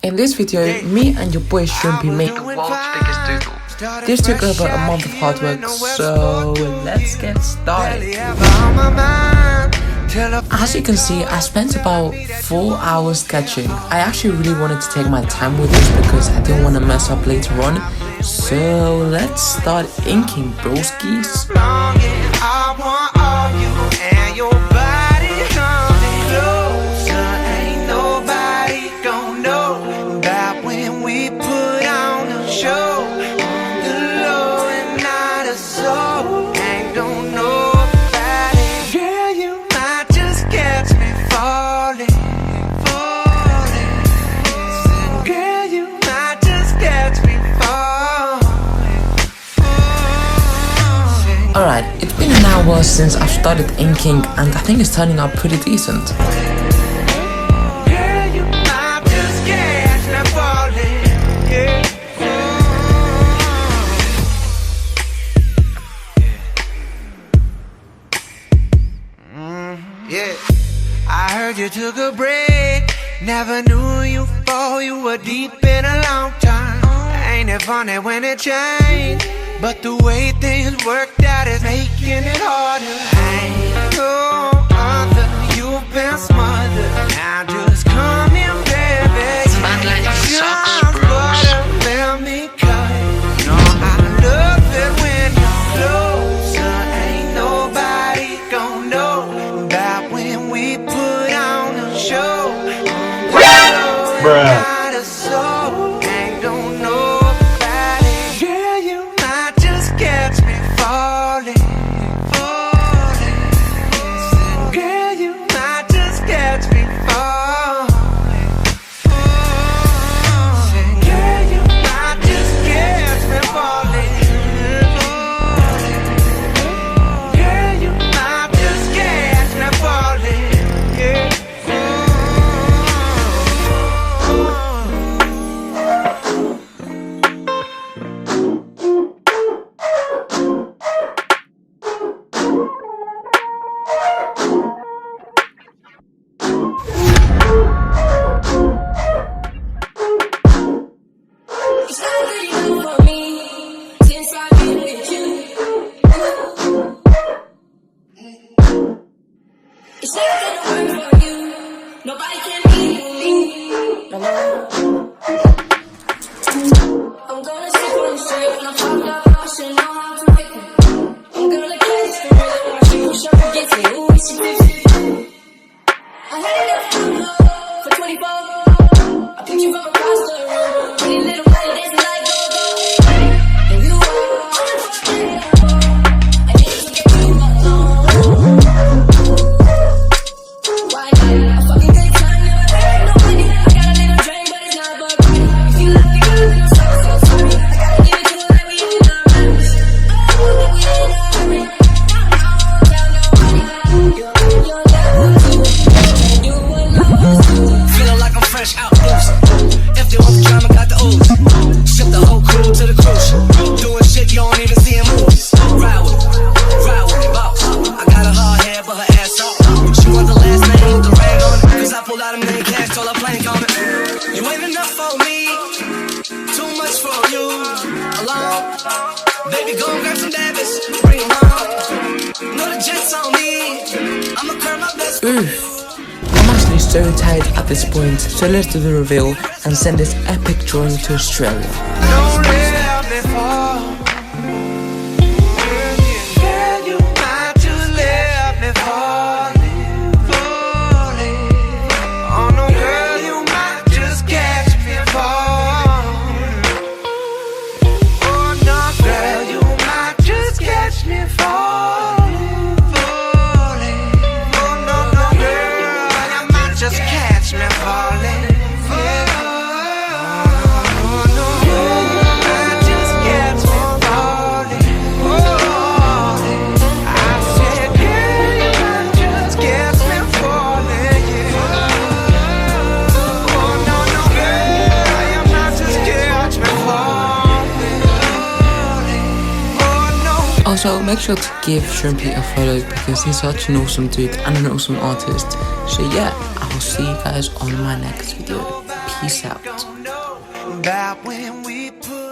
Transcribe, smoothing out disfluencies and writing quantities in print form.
In this video, me and your boy Shrimpy make the world's biggest doodle. This took over a month of hard work, so let's get started. As you can see, I spent about 4 hours sketching. I actually really wanted to take my time with this because I didn't want to mess up later on. So let's start inking, broskies. Alright, it's been an hour since I've started inking and I think it's turning out pretty decent. Yeah, I heard you took a break. Never knew you fall, you were deep in a long time. Ain't it funny when it changed? But the way things worked out is making it harder. Ain't no other, you've been smothered. Now just come here, baby. Just let me cut. No, I love it when you're closer. Ain't nobody gon' know about when we put on a show. Bruh. I'm actually so tired at this point, so let's do the reveal and send this epic drawing to Australia. Also, make sure to give Shrimpy a follow because he's such an awesome dude and an awesome artist. So yeah, I will see you guys on my next video. Peace. Peace out. About when we put